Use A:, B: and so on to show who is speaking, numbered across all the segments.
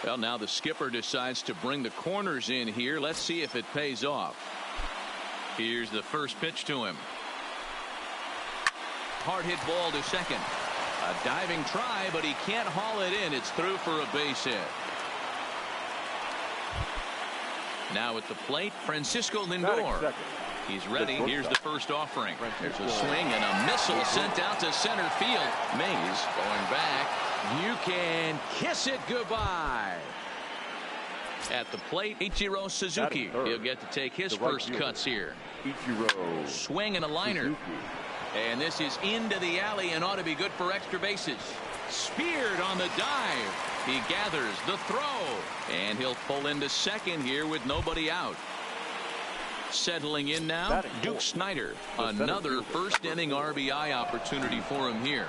A: Well, now the skipper decides to bring the corners in here. Let's see if it pays off. Here's the first pitch to him. Hard hit ball to second. A diving try, but he can't haul it in. It's through for a base hit. Now at the plate, Francisco Lindor. He's ready. Here's the first offering. There's a swing and a missile sent out to center field. Mays going back. You can kiss it goodbye. At the plate, Ichiro Suzuki. He'll get to take his first cuts here. Swing and a liner. And this is into the alley and ought to be good for extra bases. Speared on the dive. He gathers the throw. And he'll pull into second here with nobody out. Settling in now, Duke Snider. Another first inning RBI opportunity for him here.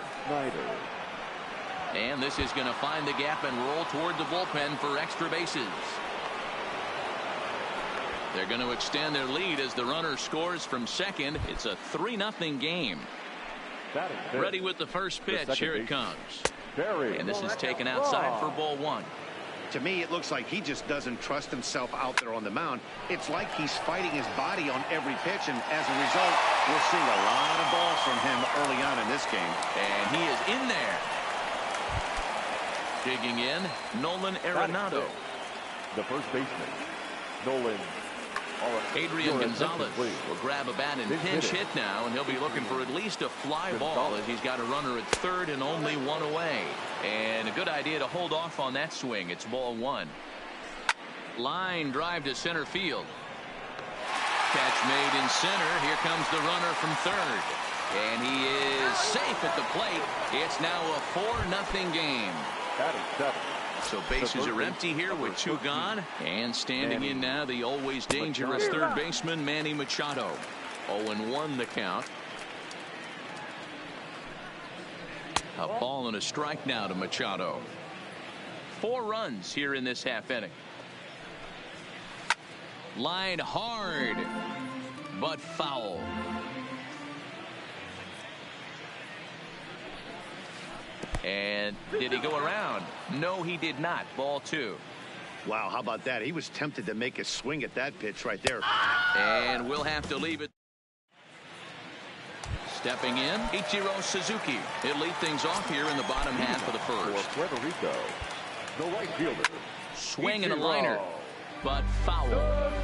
A: And this is going to find the gap and roll toward the bullpen for extra bases. They're going to extend their lead as the runner scores from second. It's a 3-0 game. Ready with the first pitch. Here it comes. And this is taken outside for ball one.
B: To me, it looks like he just doesn't trust himself out there on the mound. It's like he's fighting his body on every pitch, and as a result, we're seeing a lot of balls from him early on in this game.
A: And he is in there. Digging in, Nolan Arenado.
C: The first baseman, Nolan.
A: Adrian Gonzalez will grab a bat and pinch hit now, and he'll be looking for at least a fly ball as he's got a runner at third and only one away. And a good idea to hold off on that swing. It's ball one. Line drive to center field. Catch made in center. Here comes the runner from third. And he is safe at the plate. It's now a 4-0 game. So bases are empty here with two gone. And standing in now, the always dangerous third baseman, Manny Machado. 0-1 the count. A ball and a strike now to Machado. 4 runs here in this half inning. Line hard, but foul. And did he go around? No, he did not. Ball two.
B: Wow, how about that? He was tempted to make a swing at that pitch right there.
A: And we'll have to leave it. Stepping in, Ichiro Suzuki. He'll lead things off here in the bottom half of the first.
C: For Puerto Rico, the right fielder.
A: Swing and a liner, but foul.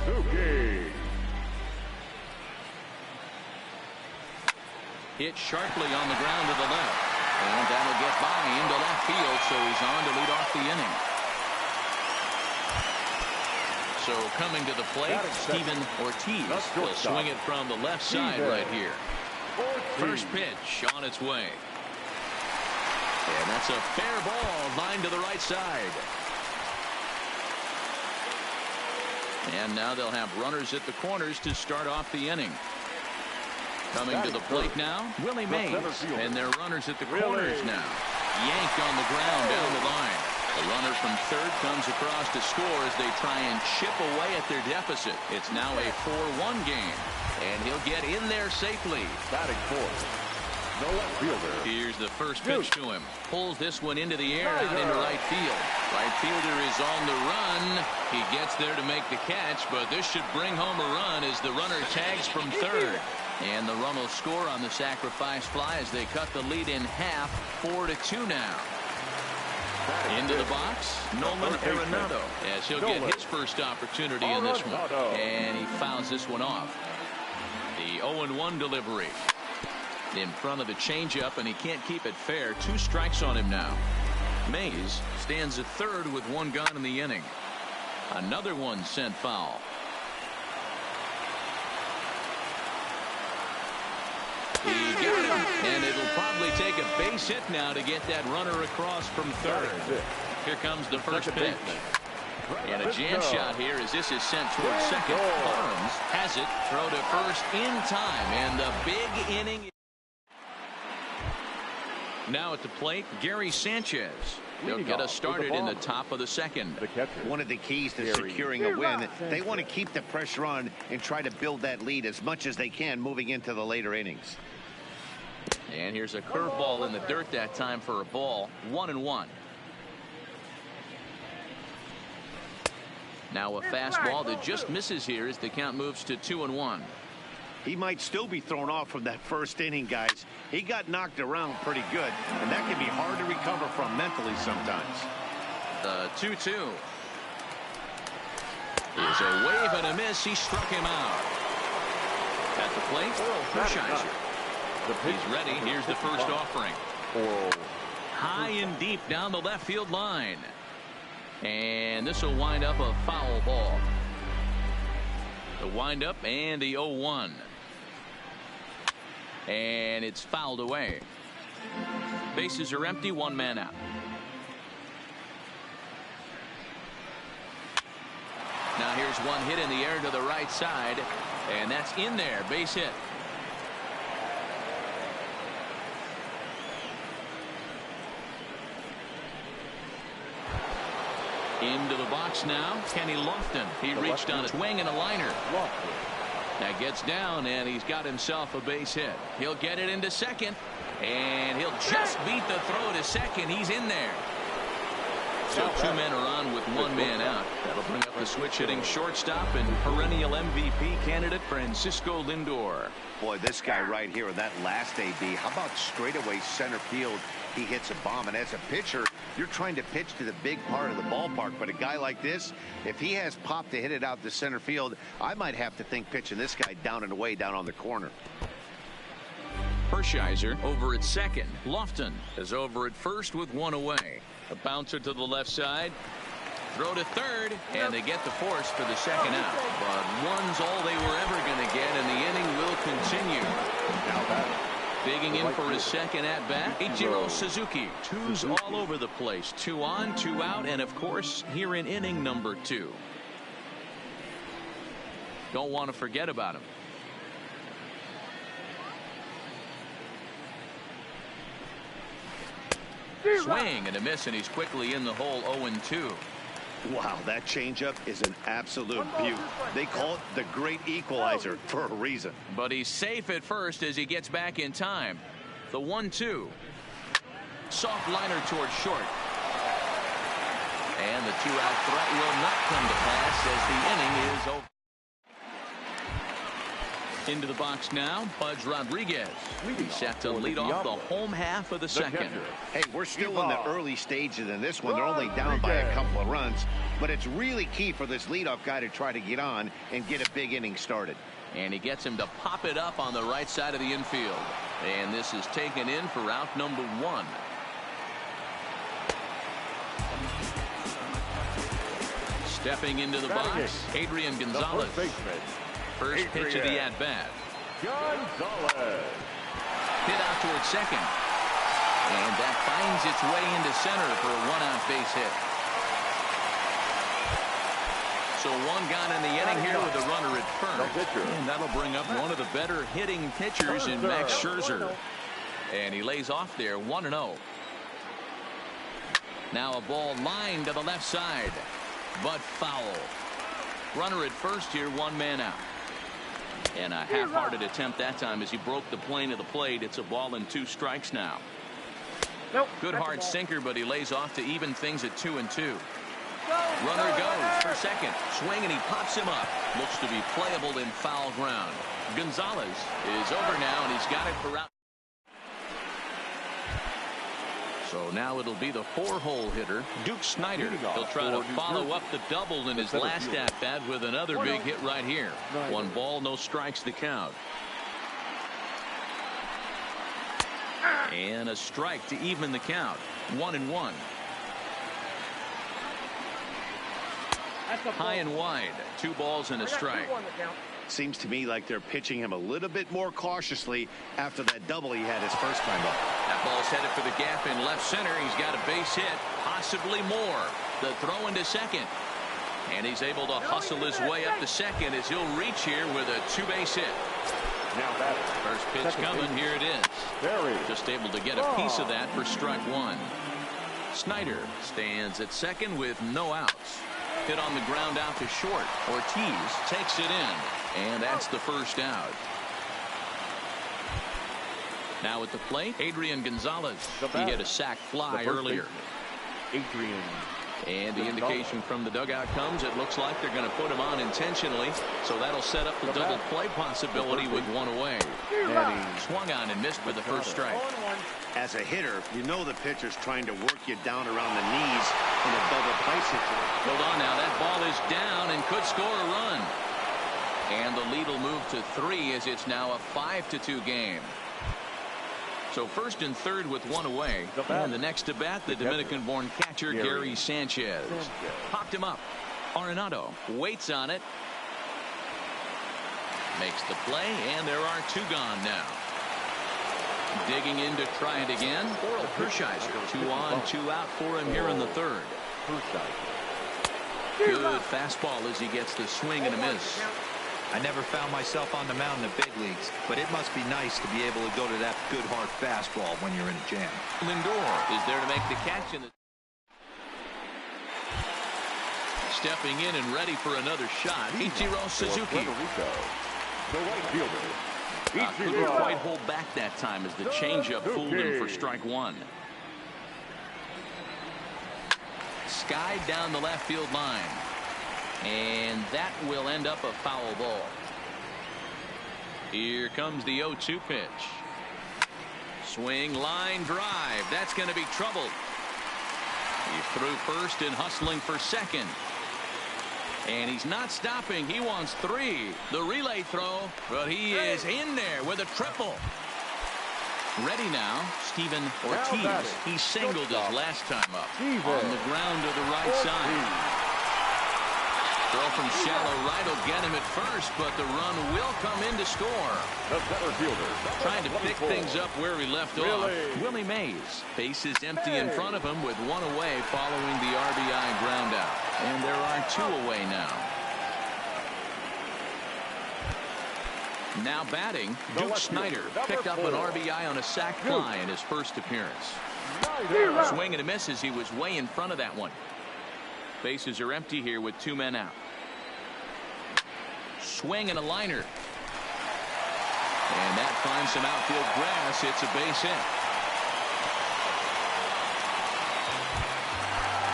C: Suzuki.
A: Hit sharply on the ground to the left. And that'll get by into left field, so he's on to lead off the inning. So coming to the plate, Steven Ortiz will swing it from the left side right here. First pitch on its way. And that's a fair ball, line to the right side. And now they'll have runners at the corners to start off the inning. Coming to the plate now, Willie Mays, and their runners at the corners now. Yanked on the ground down the line. The runner from third comes across to score as they try and chip away at their deficit. It's now a 4-1 game, and he'll get in there safely.
C: Batting fourth, the left fielder.
A: Here's the first pitch to him. Pulls this one into the air out into right field. Right fielder is on the run. He gets there to make the catch, but this should bring home a run as the runner tags from third. And the run will score on the sacrifice fly as they cut the lead in half. 4-2 now. Into the box, Nolan Arenado, as he'll get his first opportunity in this one. And he fouls this one off. The 0-1 delivery. In front of the changeup, and he can't keep it fair. 2 strikes on him now. Mays stands at third with 1 gone in the inning. Another one sent foul. He got him, and it'll probably take a base hit now to get that runner across from third. Here comes the first pitch. And a jam shot here as this is sent towards second. Barnes has it, throw to first in time, and the big inning. Now at the plate, Gary Sanchez. He'll get us started in the top of the second.
B: One of the keys to securing a win, they want to keep the pressure on and try to build that lead as much as they can moving into the later innings.
A: And here's a curveball in the dirt that time for a ball. 1-1. Now a fastball that just misses here as the count moves to 2-1.
B: He might still be thrown off from that first inning, guys. He got knocked around pretty good, and that can be hard to recover from mentally sometimes.
A: The 2-2 is a wave and a miss. He struck him out. At the plate, Hershiser. He's ready. Here's the first offering. High and deep down the left field line. And this will wind up a foul ball. The windup and the 0-1. And it's fouled away. Bases are empty, one man out. Now here's one hit in the air to the right side, and that's in there. Base hit. Into the box now, Kenny Lofton. He reached on a swing and a liner. That gets down, and he's got himself a base hit. He'll get it into second, and he'll just beat the throw to second. He's in there. So two men are on with one man out. That'll bring up the switch hitting shortstop and perennial MVP candidate Francisco Lindor.
B: Boy, this guy right here in that last AB, how about straightaway center field? He hits a bomb, and as a pitcher, you're trying to pitch to the big part of the ballpark. But a guy like this, if he has pop to hit it out to center field, I might have to think pitching this guy down and away down on the corner.
A: Hershiser over at second. Lofton is over at first with one away. A bouncer to the left side. Throw to third, and they get the force for the second out. But one's all they were ever going to get, and the inning will continue. Digging in for his second at bat, Ichiro Suzuki. Twos all over the place. 2 on, 2 out, and of course here in inning number 2. Don't want to forget about him. Swing and a miss, and he's quickly in the hole. 0-2.
B: Wow, that changeup is an absolute beaut. They call it the great equalizer for a reason.
A: But he's safe at first as he gets back in time. The 1-2. Soft liner towards short. And the 2-out threat will not come to pass as the inning is over. Into the box now, Pudge Rodriguez. He's set to lead off the home half of the second.
B: Hey, we're still in the early stages in this one. They're only down by a couple of runs, but it's really key for this leadoff guy to try to get on and get a big inning started.
A: And he gets him to pop it up on the right side of the infield. And this is taken in for out number 1. Stepping into the box, Adrian Gonzalez. First pitch of the at-bat.
C: Gonzalez.
A: Hit out towards second. And that finds its way into center for a 1-out base hit. So one gone in the inning here with a runner at first. And that'll bring up one of the better hitting pitchers in Max Scherzer. And he lays off there 1-0. Now a ball lined to the left side. But foul. Runner at first here, one man out. And a half-hearted attempt that time as he broke the plane of the plate. It's a ball and 2 strikes now. Good hard sinker, but he lays off to even things at 2-2. Runner goes for second. Swing, and he pops him up. Looks to be playable in foul ground. Gonzalez is over now, and he's got it for out. So now it'll be the 4-hole hitter, Duke Snider. He'll try to follow up the double in his last at-bat with another big hit right here. 1 ball, no strikes the count. And a strike to even the count. 1-1. High and wide. 2 balls and a strike.
B: Seems to me like they're pitching him a little bit more cautiously after that double he had his first time up.
A: That ball's headed for the gap in left center. He's got a base hit, possibly more. The throw into second. And he's able to hustle his way up to second as he'll reach here with a 2-base hit. First pitch coming. Here it is. Just able to get a piece of that for strike 1. Snider stands at second with no outs. Hit on the ground out to short. Ortiz takes it in. And that's the first out. Now at the plate, Adrian Gonzalez. He hit a sac fly earlier.
C: Adrian
A: And the indication from the dugout comes, it looks like they're going to put him on intentionally. So that'll set up the double play possibility with one away. And he swung on and missed for the first strike.
B: As a hitter, you know the pitcher's trying to work you down around the knees in a double play situation.
A: Hold on now. That ball is down and could score a run. And the lead will move to 3 as it's now a 5-2 game. So first and third with one away. And the next to bat, the Dominican-born catcher, Gary Sanchez. Popped him up. Arenado waits on it. Makes the play, and there are 2 gone now. Digging in to try it again. Oral Hershiser. 2 on, 2 out for him here in the third. Good fastball as he gets the swing and a miss.
D: I never found myself on the mound in the big leagues, but it must be nice to be able to go to that good hard fastball when you're in a jam.
A: Lindor is there to make the catch. Stepping in and ready for another shot, Ichiro Suzuki. Couldn't quite hold back that time as the changeup fooled him for strike 1. Skied down the left field line. And that will end up a foul ball. Here comes the 0-2 pitch. Swing, line, drive. That's going to be trouble. He threw first and hustling for second. And he's not stopping. He wants 3. The relay throw, but he is in there with a triple. Ready now, Steven Ortiz. He singled his last time up. On the ground to the right side. Throw from shallow right will get him at first, but the run will come in to score. Trying to pick things up where he left off. Willie Mays. Base is empty in front of him with 1 away following the RBI ground out. And there are 2 away now. Now batting, Duke Snider picked up an RBI on a sac fly in his first appearance. Swing and a miss as he was way in front of that one. Bases are empty here with 2 men out. Swing and a liner. And that finds some outfield grass. It's a base hit.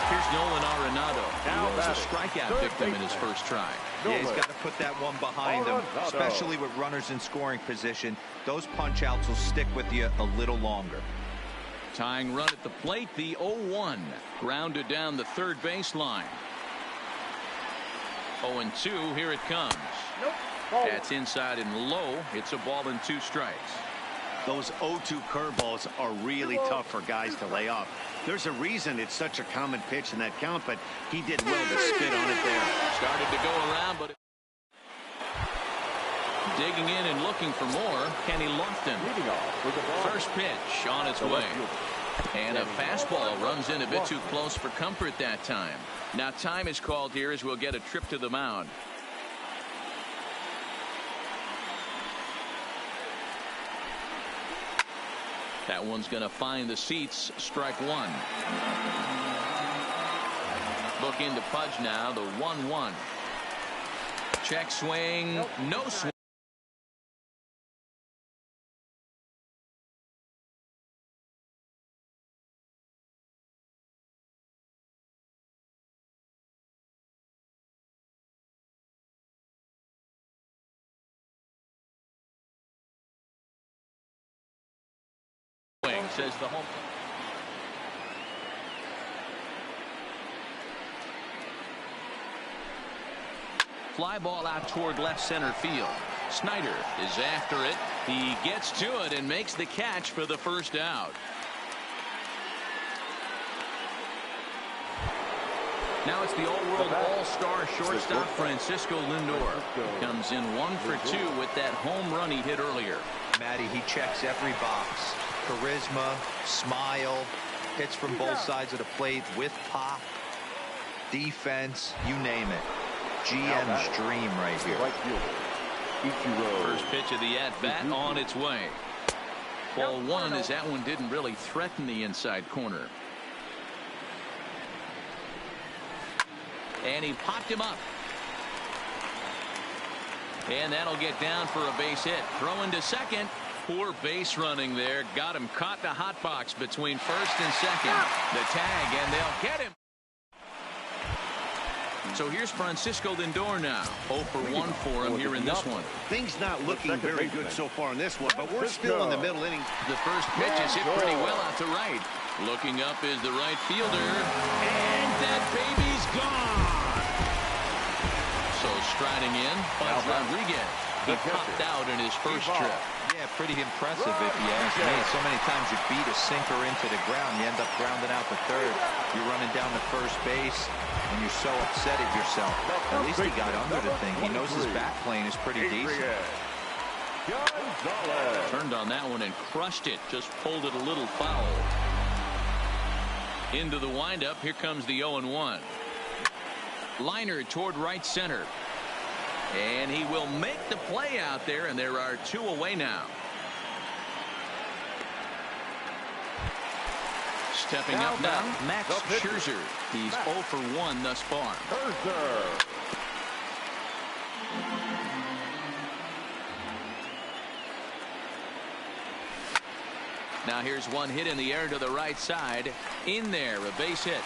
A: Here's Nolan Arenado. He was a strikeout victim in his first try.
D: Yeah, he's got to put that one behind him, especially with runners in scoring position. Those punch outs will stick with you a little longer.
A: Tying run at the plate, the 0-1. Grounded down the third baseline. 0-2, here it comes. That's inside and low. It's a ball and 2 strikes.
B: Those 0-2 curveballs are really tough for guys to lay off. There's a reason it's such a common pitch in that count, but he did well to spit on it there.
A: Started to go around, but digging in and looking for more, Kenny Lofton. First pitch on its way. And a fastball runs in a bit too close for comfort that time. Now time is called here as we'll get a trip to the mound. That one's going to find the seats. Strike 1. Look into Pudge now. The 1-1. Check swing. No swing. Says the home. Fly ball out toward left center field. Snider is after it. He gets to it and makes the catch for the first out. Now it's the all-world all-star shortstop Francisco Lindor. Comes in 1 for 2 with that home run he hit earlier.
D: Matty, he checks every box. Charisma, smile, hits from both sides of the plate with pop, defense, you name it. GM's dream right here.
A: First pitch of the at-bat on its way. Ball 1 as that one didn't really threaten the inside corner. And he popped him up. And that'll get down for a base hit. Throw into second. Poor base running there. Got him caught the hot box between first and second. The tag, and they'll get him. So here's Francisco Lindor now. 0 for 1 for him here in this one.
B: Things not looking very good so far in this one, but we're still in the middle inning.
A: The first pitch is hit pretty well out to right. Looking up is the right fielder, and that baby's gone. So striding in, Buzz Rodriguez. He popped out in his first trip.
D: Yeah, pretty impressive if you ask me. So many times you beat a sinker into the ground, you end up grounding out the third. You're running down to first base, and you're so upset at yourself. At least he got under the thing. He knows his back plane is pretty decent.
A: Turned on that one and crushed it. Just pulled it a little foul. Into the windup. Here comes the 0-1. Liner toward right center. And he will make the play out there, and there are 2 away now. Stepping up now, Max Scherzer. He's 0 for 1 thus far. Now here's one hit in the air to the right side. In there, a base hit.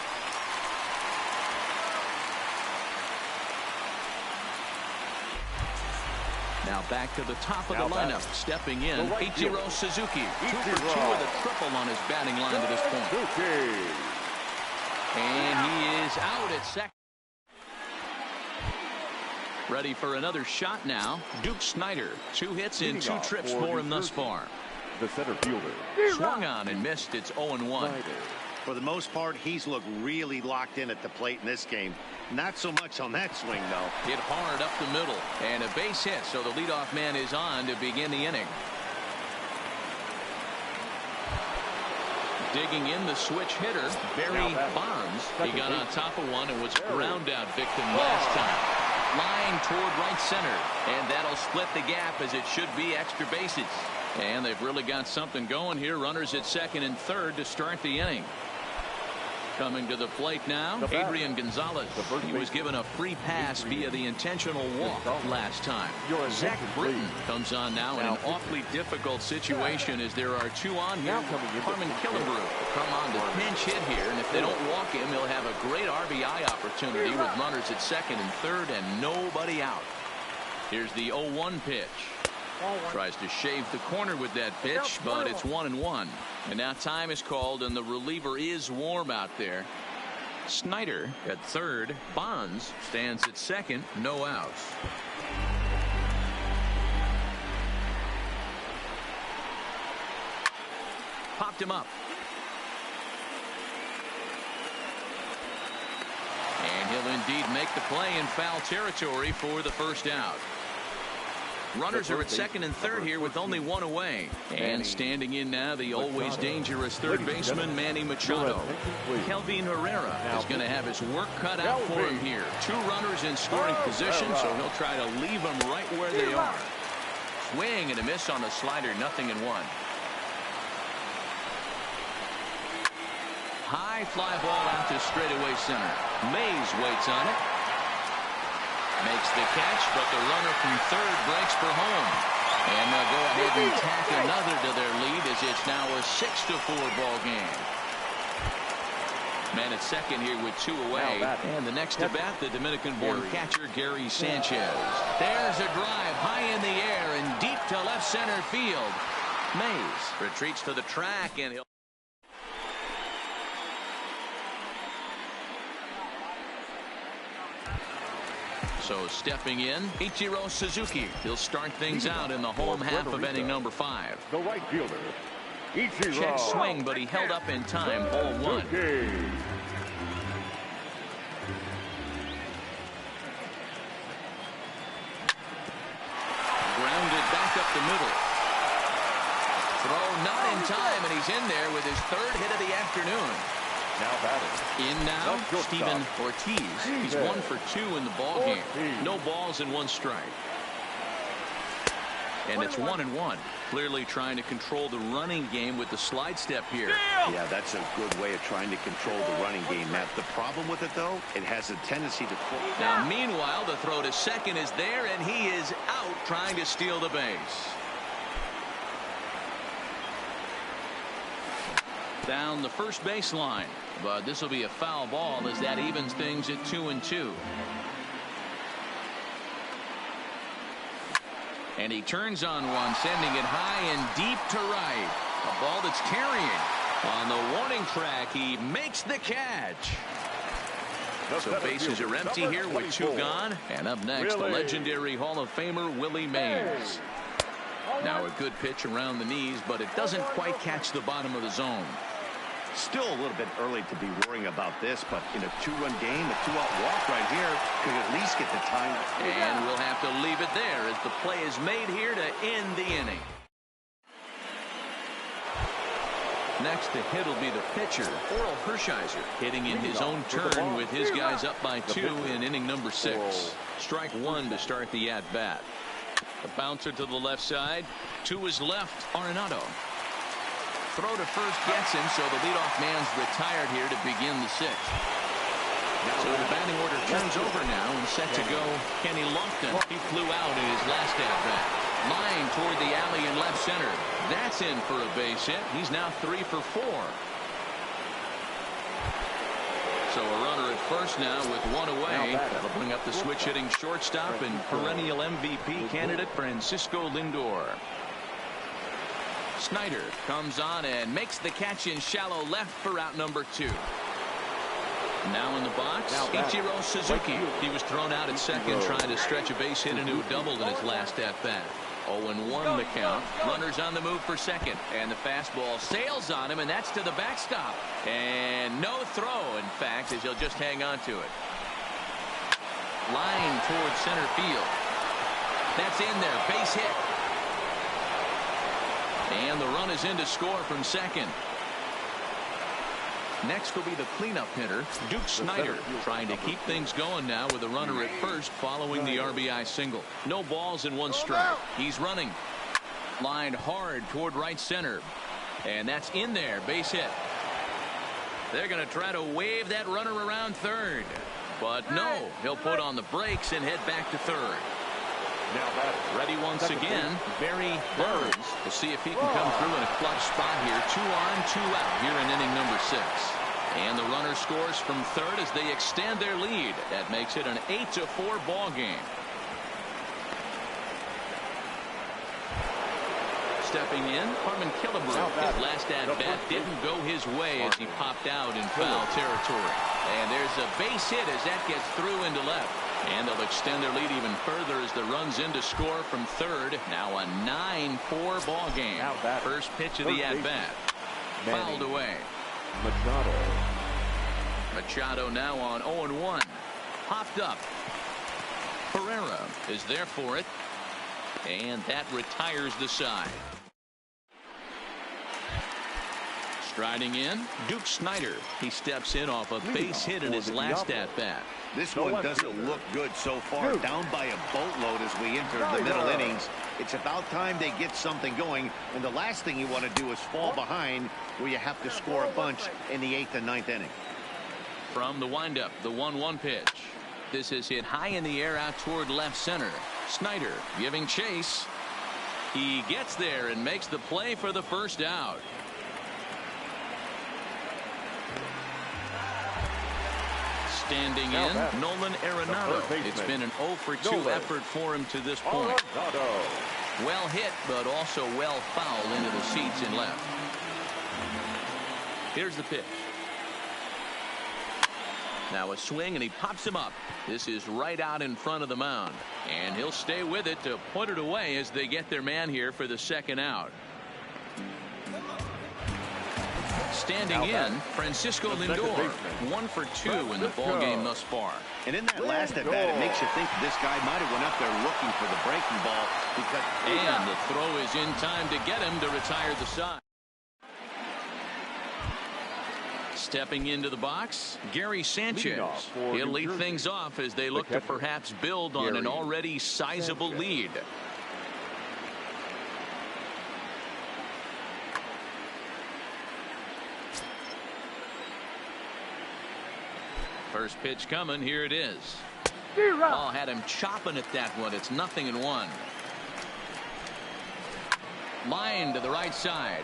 A: Now back to the top of the lineup. Stepping in, Ichiro Suzuki. 2 for 2 with a triple on his batting line to this point. And he is out at second. Ready for another shot now. Duke Snider. 2 hits in 2 trips for him thus far.
C: The center fielder.
A: Swung on and missed. It's 0-1.
B: For the most part, he's looked really locked in at the plate in this game. Not so much on that swing, though.
A: Hit hard up the middle. And a base hit, so the leadoff man is on to begin the inning. Digging in the switch hitter, Barry Bonds. He got on top of one and was a ground out victim last time. Line toward right center. And that'll split the gap as it should be extra bases. And they've really got something going here. Runners at second and third to start the inning. Coming to the plate now, Adrian Gonzalez. He was given a free pass via the intentional walk last time. Zach Britton comes on now in an awfully difficult situation as there are 2 on here. Carmen Killebrew will come on to pinch hit here, and if they don't walk him, he'll have a great RBI opportunity with runners at second and third and nobody out. Here's the 0-1 pitch. Tries to shave the corner with that pitch, but it's 1-1. And now time is called, and the reliever is warm out there. Snider at third. Bonds stands at second. No outs. Popped him up. And he'll indeed make the play in foul territory for the first out. Runners are at second and third here with only 1 away. And standing in now, the always dangerous third baseman, Manny Machado. Kelvin Herrera is going to have his work cut out for him here. 2 runners in scoring position, so he'll try to leave them right where they are. Swing and a miss on the slider, 0-1. High fly ball out to straightaway center. Mays waits on it. Makes the catch, but the runner from third breaks for home. And they'll go ahead and tack another to their lead as it's now a 6-4 ball game. Man at second here with 2 away. And the next to bat, the Dominican-born catcher, Gary Sanchez. There's a drive high in the air and deep to left center field. Mays retreats to the track, and he'll... So stepping in, Ichiro Suzuki. He'll start things out in the home half of inning number 5.
C: The right fielder, Ichiro.
A: Check swing, but he held up in time. Ball 1. Grounded back up the middle. Throw not in time, and he's in there with his 3rd hit of the afternoon.
C: Now batting.
A: In now, Steven Ortiz. He's 1 for 2 in the ball game. No balls and 1 strike. And it's 1-1. Clearly trying to control the running game with the slide step here.
B: Yeah, that's a good way of trying to control the running game, Matt. The problem with it, though, it has a tendency to...
A: Now, meanwhile, the throw to second is there, and he is out trying to steal the base. Down the first baseline. but this will be a foul ball as that evens things at 2-2. And he turns on one, sending it high and deep to right. A ball that's carrying. On the warning track, he makes the catch. So bases are empty here with 2 gone. And up next, the legendary Hall of Famer Willie Mays. Now a good pitch around the knees, but it doesn't quite catch the bottom of the zone.
B: Still a little bit early to be worrying about this, but in a 2-run game, a 2-out walk right here could at least get the time.
A: And we'll have to leave it there as the play is made here to end the inning. Next to hit will be the pitcher, Oral Hershiser, hitting in his own turn with his guys up by 2 in inning number 6. Strike 1 to start the at-bat. The bouncer to the left side. To his left, Arenado. Throw to first gets him, so the leadoff man's retired here to begin the 6th. So the batting order turns over now and set to go Kenny Lofton. He flew out in his last at-bat. Line toward the alley in left center. That's in for a base hit. He's now 3 for 4. So a runner at first now with 1 away. That'll bring up the switch hitting shortstop and perennial MVP candidate Francisco Lindor. Snyder comes on and makes the catch in shallow left for out number 2. Now in the box, Ichiro Suzuki. He was thrown out at second trying to stretch a base hit into a double in his last at-bat. 0-1 the count. Runners on the move for second. And the fastball sails on him, and that's to the backstop. And no throw, in fact, as he'll just hang on to it. Line towards center field. That's in there. Base hit. And the run is in to score from second. Next will be the cleanup hitter, Duke Snyder, trying to keep things going now with a runner at first following the RBI single. No balls and 1 strike. He's running. Lined hard toward right center. And that's in there. Base hit. They're going to try to wave that runner around third. But no, he'll put on the brakes and head back to third. Ready once again, Barry Bonds. We'll see if he can come through in a clutch spot here. 2 on, 2 out here in inning number 6. And the runner scores from third as they extend their lead. That makes it an 8-4 ball game. Stepping in, Harmon Killebrew. His last at-bat didn't go his way as he popped out in foul territory. And there's a base hit as that gets through into left. And they'll extend their lead even further as the run's in to score from third. Now a 9-4 ball game. First pitch of the at-bat. Fouled away. Machado now on 0-1. Popped up. Pereira is there for it. And that retires the side. Striding in, Duke Snyder. He steps in off a base hit in his last at-bat.
B: This one doesn't look good so far. Down by a boatload as we enter the middle innings. It's about time they get something going. And the last thing you want to do is fall behind where you have to score a bunch in the 8th and 9th inning.
A: From the windup, the 1-1 pitch. This is hit high in the air out toward left center. Snyder giving chase. He gets there and makes the play for the first out. Standing in, Nolan Arenado. It's been an 0-for-2 effort for him to this point. Well hit, but also well fouled into the seats in left. Here's the pitch. Now a swing, and he pops him up. This is right out in front of the mound. And he'll stay with it to put it away as they get their man here for the second out. Standing in, Francisco Lindor, 1 for 2 in the ball game thus far.
B: And in that last at bat, it makes you think this guy might have went up there looking for the breaking ball.
A: And the throw is in time to get him to retire the side. Stepping into the box, Gary Sanchez. He'll lead things off as they look to perhaps build on an already sizable lead. First pitch coming. Here it is. Oh, had him chopping at that one. It's 0-1. Line to the right side.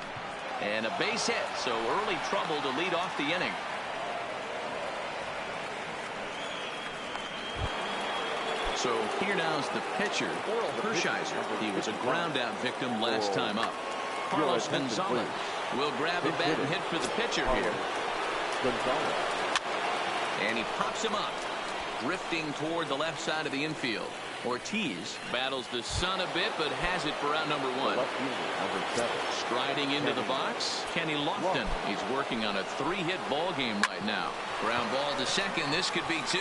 A: And a base hit. So early trouble to lead off the inning. So here now's the pitcher, Hershiser. He was a ground out victim last time up. Carlos Gonzalez will grab a bat and hit for the pitcher here. And he pops him up, drifting toward the left side of the infield. Ortiz battles the sun a bit, but has it for out number 1. Striding into the box, Kenny Lofton. He's working on a 3-hit ball game right now. Ground ball to second. This could be 2.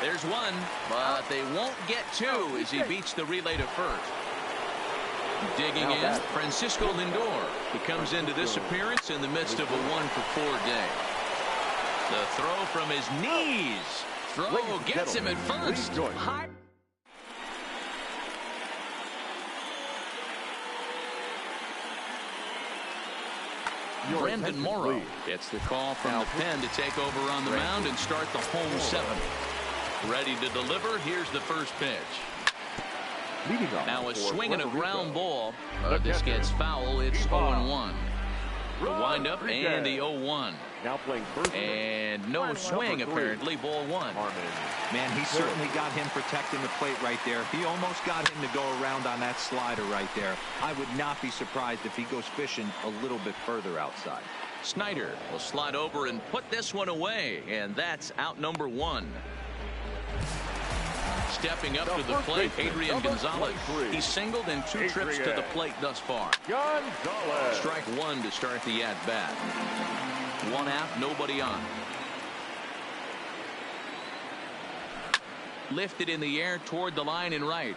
A: There's 1, but they won't get 2 as he beats the relay to first. Digging in, Francisco Lindor. He comes into this appearance in the midst of a 1-for-4 day. The throw from his knees. Throw gets him at first. High. Brandon Morrow gets the call from the pen to take over on the mound and start the home 7th. Ready to deliver. Here's the first pitch. Now a swing and a ground ball. This gets foul. It's 0-1. The windup and the 0-1.
C: Now playing first.
A: And no swing apparently. Ball 1.
D: Man, he certainly got him protecting the plate right there. He almost got him to go around on that slider right there. I would not be surprised if he goes fishing a little bit further outside.
A: Snyder will slide over and put this one away, and that's out number 1. Stepping up to the plate, Adrian Gonzalez. He's singled in 2 trips to the plate thus far. Strike 1 to start the at-bat. 1 out, nobody on. Lifted in the air toward the line and right.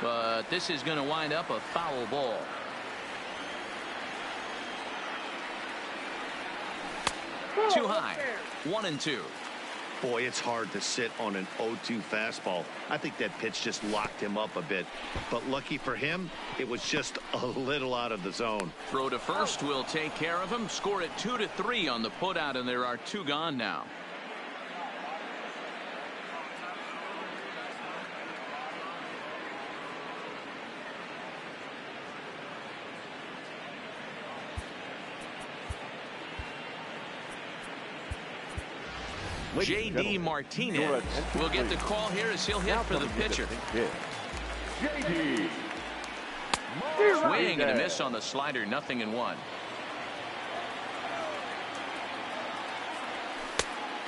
A: But this is going to wind up a foul ball. Too high. 1-2.
B: Boy, it's hard to sit on an 0-2 fastball. I think that pitch just locked him up a bit. But lucky for him, it was just a little out of the zone.
A: Throw to first will take care of him. Score it 2-3 on the putout, and there are 2 gone now. J.D. Martinez will get the call here as he'll hit for the pitcher.
C: J.D.
A: Swing and a miss on the slider. 0-1.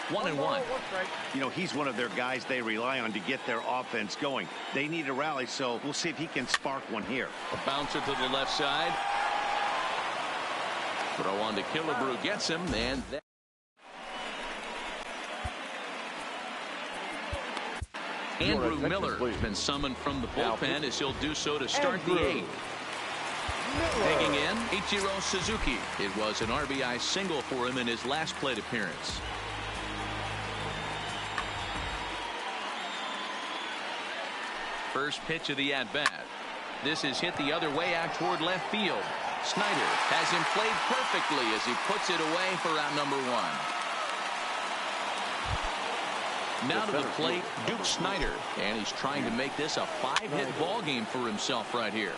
A: 1-1.
B: You know, he's one of their guys they rely on to get their offense going. They need a rally, so we'll see if he can spark one here.
A: A bouncer to the left side. Throw on to Killebrew gets him, and that. Andrew Miller has been summoned from the bullpen as he'll do so to start the 8th. Digging in, Ichiro Suzuki. It was an RBI single for him in his last plate appearance. First pitch of the at-bat. This is hit the other way out toward left field. Snyder has him played perfectly as he puts it away for out number 1. Now to the plate, Duke Snyder, and he's trying to make this a 5-hit ball game for himself right here.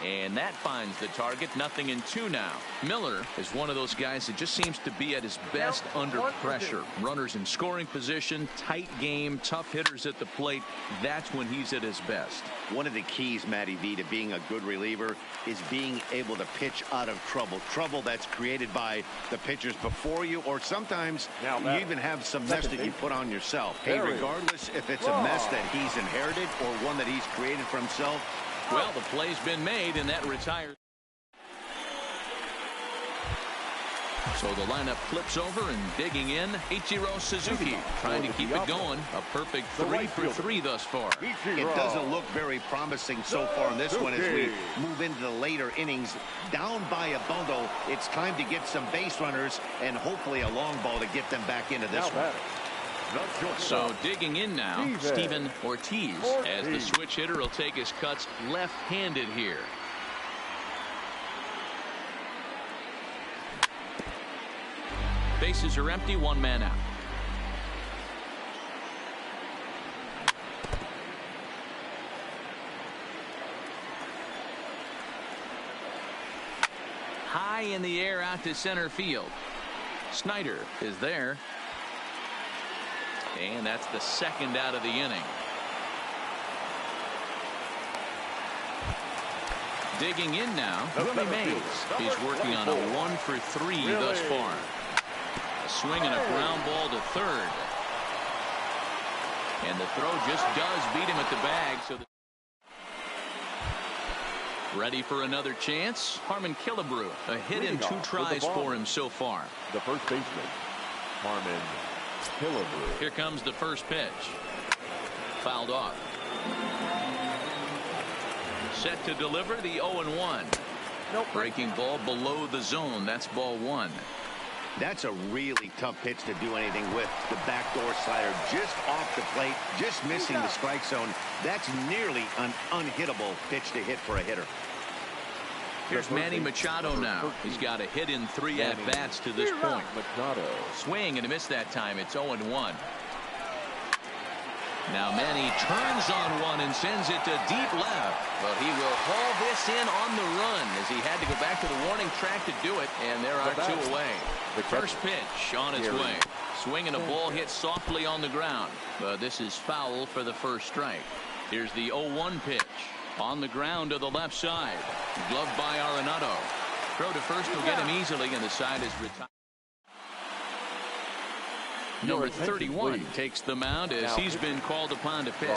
A: And that finds the target. 0-2 now. Miller is one of those guys that just seems to be at his best under pressure. Runners in scoring position, tight game, tough hitters at the plate. That's when he's at his best.
B: One of the keys, Matty V, to being a good reliever is being able to pitch out of trouble. Trouble that's created by the pitchers before you, or sometimes you even have some mess that you put on yourself. Hey, regardless if it's a mess that he's inherited or one that he's created for himself,
A: well, the play's been made, and that retires. So the lineup flips over, and digging in, Ichiro Suzuki trying to keep it going. A perfect 3 for 3 thus far.
B: It doesn't look very promising so far in this one as we move into the later innings. Down by a bundle, it's time to get some base runners and hopefully a long ball to get them back into this one.
A: So digging in now, Steven Ortiz, as the switch hitter will take his cuts left-handed here. Bases are empty, 1 man out. high in the air out to center field. Snyder is there. And that's the second out of the inning. Digging in now, Willie Mays. He's working on a 1-for-3 thus far. A swing and a ground ball to third. And the throw just does beat him at the bag. So ready for another chance. Harmon Killebrew. A hit in 2 tries for him so far.
C: The first baseman, Harmon Killebrew.
A: Here comes the first pitch. Fouled off. Set to deliver the 0-1. Breaking ball below the zone. That's ball 1.
B: That's a really tough pitch to do anything with. The backdoor slider just off the plate, just missing the strike zone. That's nearly an unhittable pitch to hit for a hitter.
A: Here's Manny Machado now. He's got a hit in 3 at-bats to this point.
C: Machado.
A: Swing and a miss that time. It's 0-1. Now Manny turns on one and sends it to deep left. But he will haul this in on the run as he had to go back to the warning track to do it. And there are 2 away. The first pitch on its way. Swing and a ball hit softly on the ground. But this is foul for the first strike. Here's the 0-1 pitch. On the ground to the left side. Gloved by Arenado. Throw to first will get him easily, and the side is retired. Number 31 takes the mound as he's been called upon to pitch.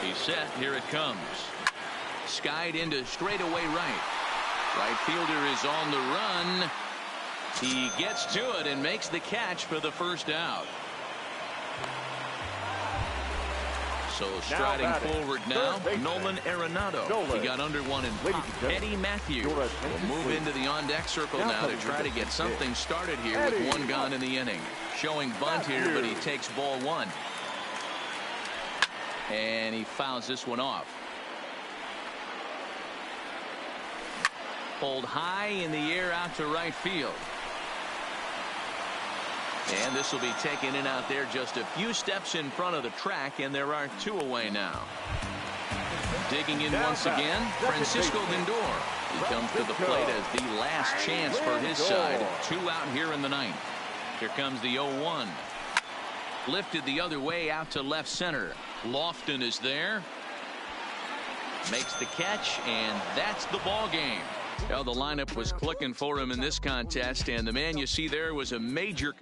A: He's set. Here it comes. Skied into straightaway right. Right fielder is on the run. He gets to it and makes the catch for the first out. So striding forward now, Nolan Arenado. He got under one and popped. Eddie Matthews will move into the on-deck circle now to try to get something started here with 1 gone in the inning. Showing bunt here, but he takes ball 1. And he fouls this one off. Pulled high in the air out to right field. And this will be taken in out there just a few steps in front of the track, and there are 2 away now. Digging in once again, Francisco Lindor. He comes to the plate as the last chance for his side. 2 out here in the 9th. Here comes the 0-1. Lifted the other way out to left center. Lofton is there. Makes the catch, and that's the ball game. Well, the lineup was clicking for him in this contest, and the man you see there was a major